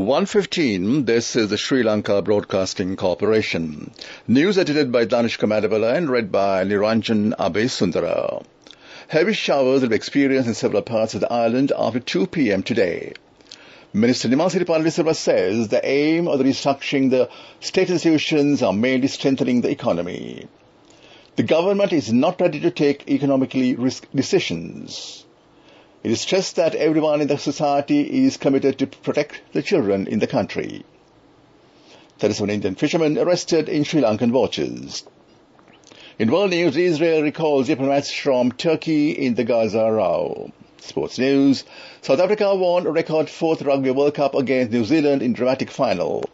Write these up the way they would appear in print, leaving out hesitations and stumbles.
1:15, this is the Sri Lanka Broadcasting Corporation. News edited by Danish Kamadabala and read by Niranjan Abesundara. Heavy showers will be experienced in several parts of the island after 2 p.m. today. Minister Nimasiri Palanisalva says the aim of the restructuring the state institutions are mainly strengthening the economy. The government is not ready to take economically risky decisions. It is stressed that everyone in the society is committed to protect the children in the country. 37 Indian fishermen arrested in Sri Lankan waters. In world news, Israel recalls diplomats from Turkey in the Gaza row. Sports news, South Africa won a record 4th Rugby World Cup against New Zealand in dramatic final.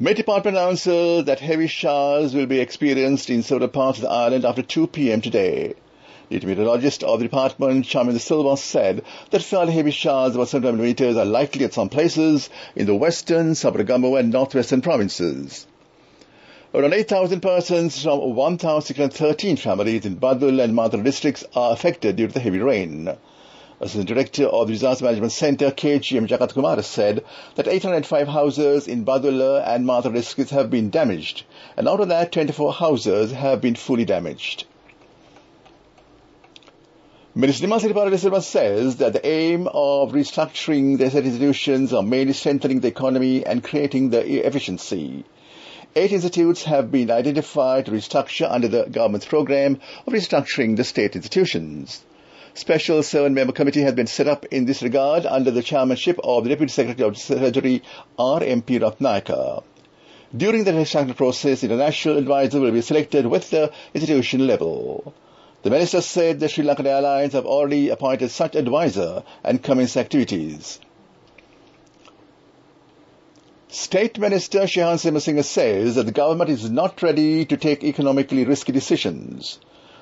Met Department announces that heavy showers will be experienced in several parts of the island after 2 p.m. today. The meteorologist of the department, Chaminda Silva, said that fairly heavy showers about 7 millimeters are likely at some places in the western, Sabaragamu and northwestern provinces. Around 8,000 persons from 1,613 families in Badul and Madra districts are affected due to the heavy rain. Assistant Director of the Disaster Management Centre, KGM Jagat Kumar, said that 805 houses in Badula and Madra districts have been damaged, and out of that 24 houses have been fully damaged. Minister Nimasiri Palanisalva says that the aim of restructuring the state institutions are mainly strengthening the economy and creating the efficiency. 8 institutes have been identified to restructure under the government's program of restructuring the state institutions. Special 7-member committee has been set up in this regard under the chairmanship of the Deputy Secretary of the Treasury, R.M.P. Ratnayaka. During the restructuring process, international advisor will be selected with the institution level. The minister said the Sri Lankan Airlines have already appointed such advisor and commenced activities. State Minister Shehan Simhasinghe says that the government is not ready to take economically risky decisions.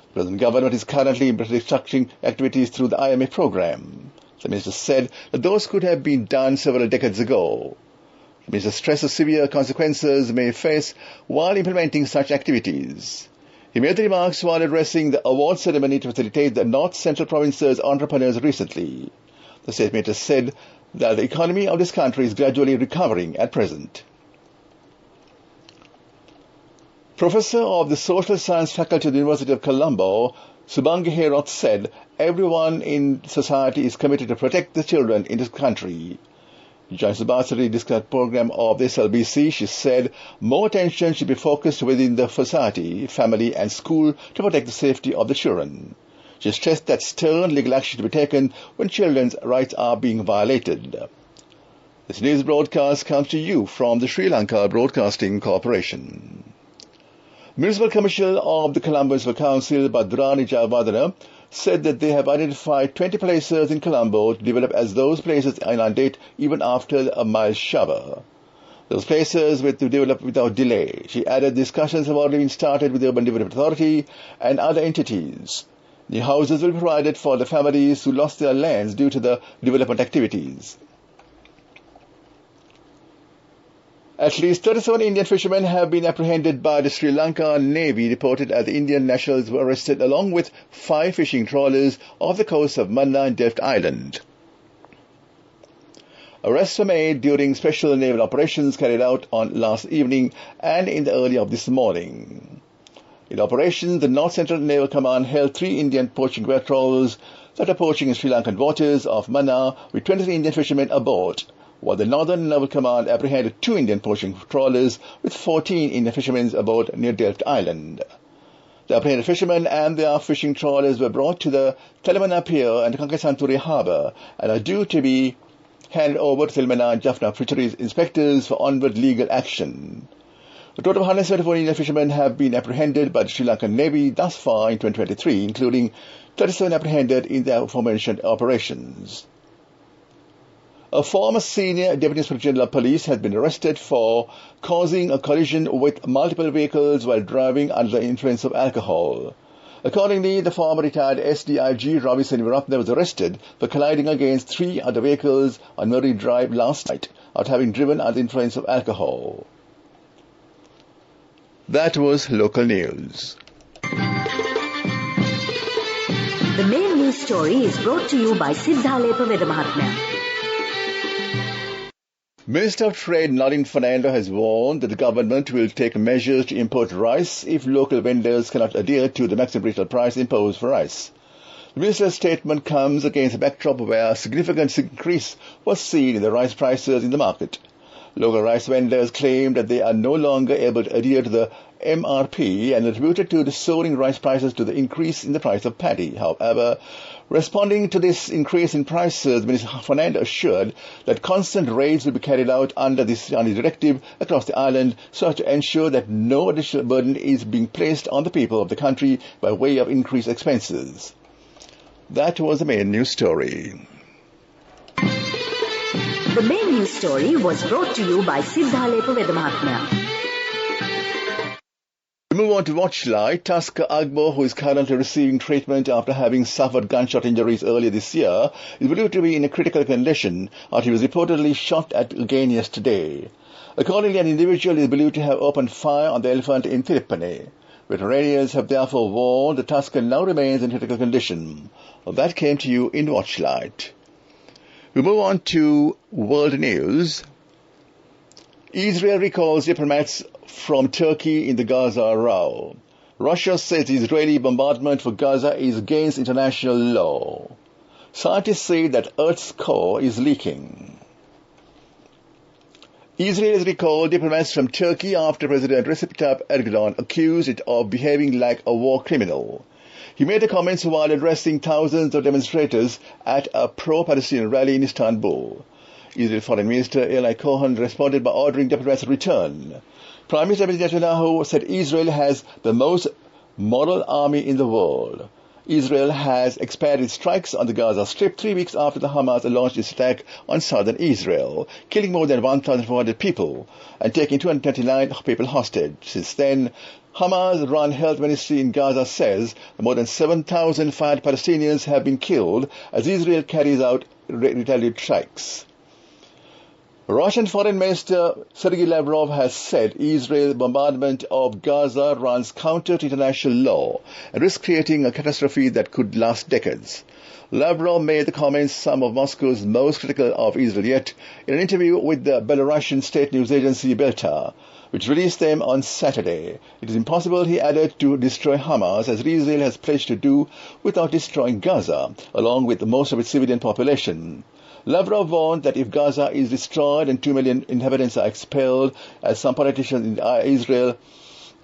The present government is currently restructuring activities through the IMF program. The minister said that those could have been done several decades ago. The minister stresses severe consequences may face while implementing such activities. He made the remarks while addressing the award ceremony to facilitate the North Central Province's entrepreneurs recently. The state minister said that the economy of this country is gradually recovering at present. Professor of the Social Science Faculty of the University of Colombo, Subhangi Heroth, said everyone in society is committed to protect the children in this country. During the Subhasari discussed program of the SLBC, she said more attention should be focused within the society, family and school to protect the safety of the children. She stressed that stern legal action should be taken when children's rights are being violated. This news broadcast comes to you from the Sri Lanka Broadcasting Corporation. Municipal Commissioner of the Colombo Municipal Council, Badrani Javadana, said that they have identified 20 places in Colombo to develop as those places inundate even after a mild shower. Those places were to develop without delay. She added discussions have already been started with the Urban Development Authority and other entities. New houses will be provided for the families who lost their lands due to the development activities. At least 37 Indian fishermen have been apprehended by the Sri Lanka Navy, reported as the Indian nationals were arrested along with 5 fishing trawlers off the coast of Manna and Delft Island. Arrests were made during special naval operations carried out on last evening and in the early of this morning. In operations, the North Central Naval Command held 3 Indian poaching trawlers that are poaching in Sri Lankan waters off Manna with 23 Indian fishermen aboard, while the Northern Naval Command apprehended 2 Indian poaching trawlers with 14 Indian fishermen aboard near Delft Island. The apprehended fishermen and their fishing trawlers were brought to the Telemana Pier and Kankesanturi Harbour and are due to be handed over to Telemana and Jaffna Fisheries inspectors for onward legal action. A total of 174 Indian fishermen have been apprehended by the Sri Lankan Navy thus far in 2023, including 37 apprehended in the aforementioned operations. A former senior Deputy Inspector General of Police has been arrested for causing a collision with multiple vehicles while driving under the influence of alcohol. Accordingly, the former retired SDIG Ravi Senivaratna was arrested for colliding against 3 other vehicles on Murray Drive last night after having driven under the influence of alcohol. That was local news. The main news story is brought to you by Sinhala Veda Mahatmya. Minister of Trade Nadine Fernando has warned that the government will take measures to import rice if local vendors cannot adhere to the maximum retail price imposed for rice. The minister's statement comes against a backdrop where a significant increase was seen in the rice prices in the market. Local rice vendors claim that they are no longer able to adhere to the MRP and attributed to the soaring rice prices to the increase in the price of paddy. However, responding to this increase in prices, Minister Fernando assured that constant raids will be carried out under this directive across the island so as to ensure that no additional burden is being placed on the people of the country by way of increased expenses. That was the main news story. The main news story was brought to you by Sinhala Mahatma. We move on to Watchlight. Tasker Agbo, who is currently receiving treatment after having suffered gunshot injuries earlier this year, is believed to be in a critical condition after he was reportedly shot at again yesterday. Accordingly, an individual is believed to have opened fire on the elephant in Philippine. Veterinarians have therefore warned the Tasker now remains in critical condition. Well, that came to you in Watchlight. We move on to world news. Israel recalls diplomats from Turkey in the Gaza row. Russia says the Israeli bombardment for Gaza is against international law. Scientists say that Earth's core is leaking. Israel has recalled diplomats from Turkey after President Recep Tayyip Erdogan accused it of behaving like a war criminal. He made the comments while addressing thousands of demonstrators at a pro-Palestinian rally in Istanbul. Israel Foreign Minister Eli Cohen responded by ordering diplomats to return. Prime Minister Netanyahu said Israel has the most moral army in the world. Israel has expanded strikes on the Gaza Strip 3 weeks after the Hamas launched its attack on southern Israel, killing more than 1,400 people and taking 229 people hostage. Since then, Hamas-run health ministry in Gaza says more than 7,500 Palestinians have been killed as Israel carries out retaliatory strikes. Russian Foreign Minister Sergei Lavrov has said Israel's bombardment of Gaza runs counter to international law and risks creating a catastrophe that could last decades. Lavrov made the comments some of Moscow's most critical of Israel yet in an interview with the Belarusian state news agency Belta, which released them on Saturday. It is impossible, he added, to destroy Hamas, as Israel has pledged to do, without destroying Gaza, along with most of its civilian population. Lavrov warned that if Gaza is destroyed and 2 million inhabitants are expelled, as some politicians in Israel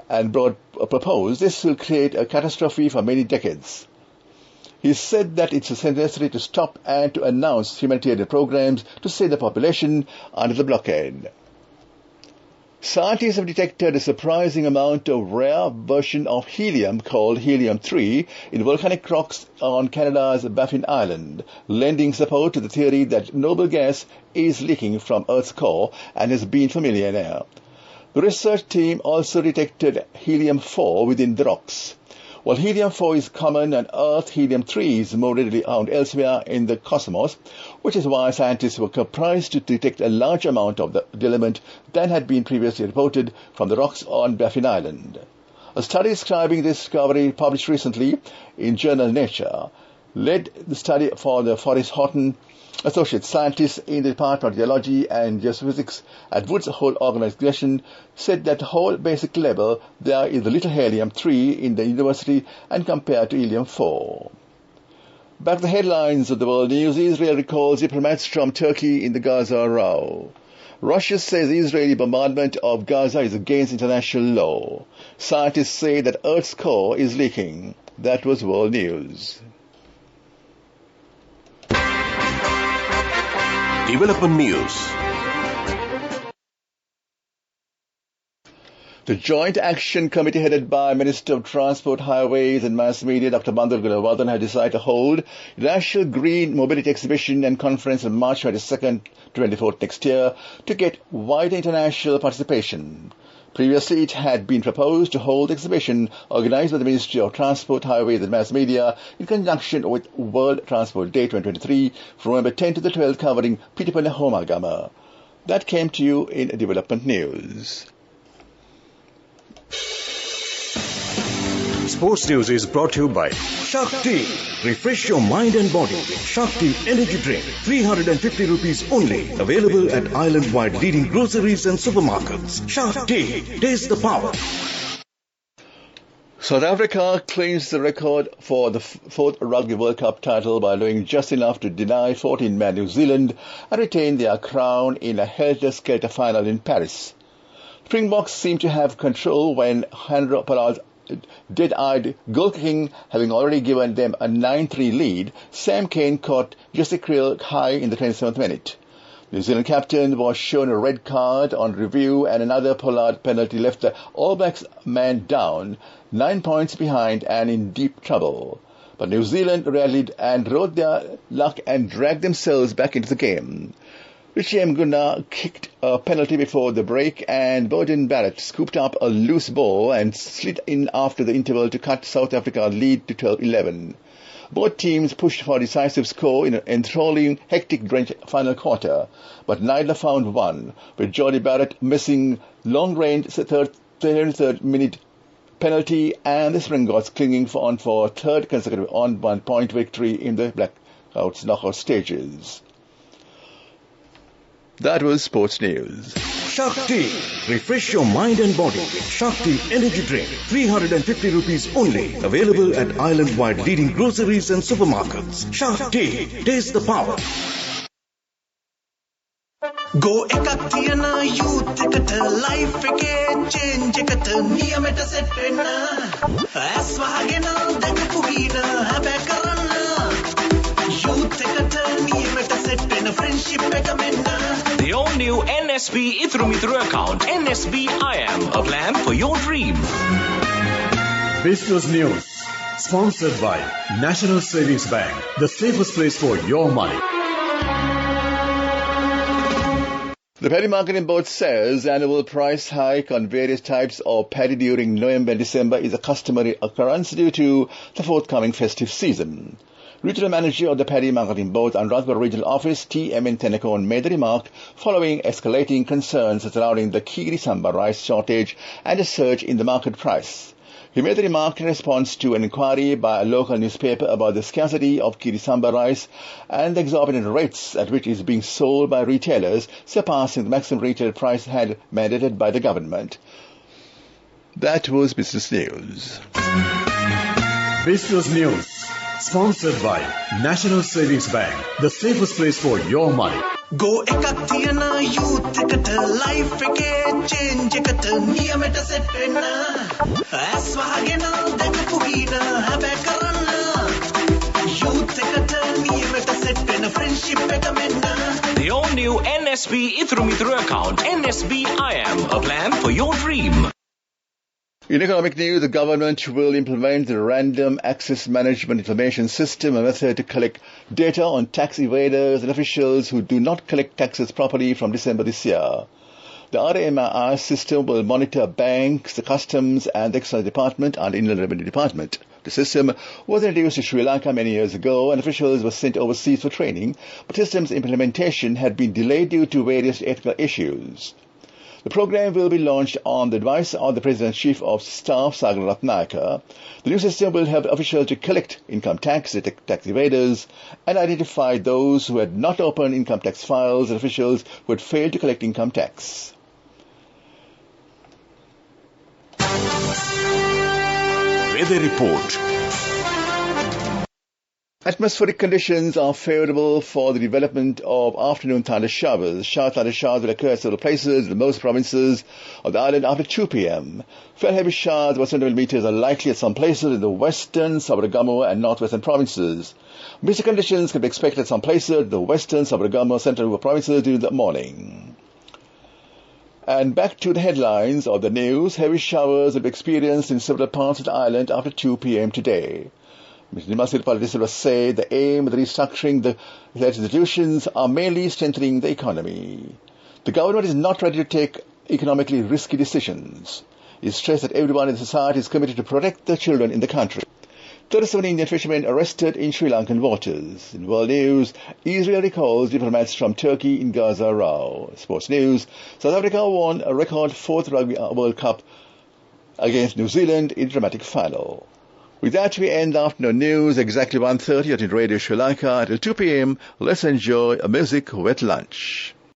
and proposed, this will create a catastrophe for many decades. He said that it's necessary to stop and to announce humanitarian programs to save the population under the blockade. Scientists have detected a surprising amount of rare version of helium called helium-3 in volcanic rocks on Canada's Baffin Island, lending support to the theory that noble gas is leaking from Earth's core and has been for millennia. The research team also detected helium-4 within the rocks. While helium-4 is common on Earth, helium-3 is more readily found elsewhere in the cosmos, which is why scientists were surprised to detect a large amount of the element than had been previously reported from the rocks on Baffin Island. A study describing this discovery published recently in journal Nature led the study for the Forrest Horton associate scientists in the Department of Geology and Geophysics at Woods Hole Organization said that whole basic level there is the little helium-3 in the university and compared to helium-4. Back to the headlines of the world news. Israel recalls diplomats from Turkey in the Gaza row. Russia says the Israeli bombardment of Gaza is against international law. Scientists say that Earth's core is leaking. That was world news. Development News. The Joint Action Committee headed by Minister of Transport, Highways and Mass Media Dr. Bandar Gunawardhan has decided to hold the National Green Mobility Exhibition and Conference on March 22nd to 24th next year to get wider international participation. Previously, it had been proposed to hold the exhibition organized by the Ministry of Transport, Highways and Mass Media in conjunction with World Transport Day 2023 from November 10 to the 12th, covering Pitipana Homagama. That came to you in Development News. Sports News is brought to you by Shakti. Refresh your mind and body with Shakti Energy Drink. 350 rupees only. Available at island-wide leading groceries and supermarkets. Shakti. Taste the power. South Africa claims the record for the fourth Rugby World Cup title by doing just enough to deny 14-man New Zealand and retain their crown in a helter-skelter final in Paris. Springboks seem to have control when Henry Pollard's dead-eyed goal-kicking having already given them a 9-3 lead. Sam Cane caught just a creel high in the 27th minute. New Zealand captain was shown a red card on review and another Pollard penalty left the All Blacks man down, 9 points behind and in deep trouble. But New Zealand rallied and rode their luck and dragged themselves back into the game. Richie Mgunda kicked a penalty before the break and Bowden Barrett scooped up a loose ball and slid in after the interval to cut South Africa's lead to 12-11. Both teams pushed for a decisive score in an enthralling, hectic-drenched final quarter, but neither found one, with Jordie Barrett missing long-range 33rd minute penalty and the Springboks clinging on for a third consecutive on-1-point victory in the Blackouts knockout stages. That was Sports News. Shakti. Refresh your mind and body with Shakti Energy Drink. 350 rupees only. Available at island-wide leading groceries and supermarkets. Shakti. Taste the power. Go ekaktiana youth ekat life eke change ekat niyameta set wenna aswahagena dakapugina habe karanna youth ekat niyameta set wenna friendship eka menna. The all-new NSB Ithru account, NSB IAM, a plan for your dream. Business News, sponsored by National Savings Bank, the safest place for your money. The Paddy Marketing Board says annual price hike on various types of paddy during November and December is a customary occurrence due to the forthcoming festive season. Regional Manager of the Paddy Marketing Board and Rajpur Regional Office, T.M.N. Tenekon, made the remark following escalating concerns surrounding the Kiri Samba rice shortage and a surge in the market price. He made the remark in response to an inquiry by a local newspaper about the scarcity of Kiri Samba rice and the exorbitant rates at which it is being sold by retailers, surpassing the maximum retail price had mandated by the government. That was Business News. Business News, sponsored by National Savings Bank, the safest place for your money. Go ekaktiana youth ekat life eke change ekat niyameta set wenna aswahagena dakapugina habe karanna youth ekat niyameta set wenna friendship eka menna. The all-new NSB Ithru account, NSB IAM, a plan for your dream. In economic news, the government will implement the Random Access Management Information System, a method to collect data on tax evaders and officials who do not collect taxes properly from December this year. The RMIR system will monitor banks, the customs and the External Department and Inland Revenue Department. The system was introduced to Sri Lanka many years ago and officials were sent overseas for training, but system's implementation had been delayed due to various ethical issues. The program will be launched on the advice of the President's Chief of Staff, Sagar Ratnayaka. The new system will help officials to collect income tax, detect tax evaders, and identify those who had not opened income tax files and officials who had failed to collect income tax. Weather report. Atmospheric conditions are favorable for the development of afternoon thunder showers. Thunder showers will occur at several places in most provinces of the island after 2 p.m. Fair heavy showers of 100 millimeters are likely at some places in the western, Sabaragamuwa and northwestern provinces. Misty conditions can be expected at some places in the western, Sabaragamuwa, central provinces during the morning. And back to the headlines of the news. Heavy showers will be experienced in several parts of the island after 2 p.m. today. Mr. Nimasil Paladisula say the aim of the restructuring the institutions are mainly strengthening the economy. The government is not ready to take economically risky decisions. It stressed that everyone in society is committed to protect the children in the country. 37 Indian fishermen arrested in Sri Lankan waters. In world news, Israel recalls diplomats from Turkey in Gaza row. Sports news, South Africa won a record 4th Rugby World Cup against New Zealand in dramatic final. With that, we end afternoon news exactly 1:30 at Radio Sri Lanka. Until 2 p.m., let's enjoy a music wet lunch.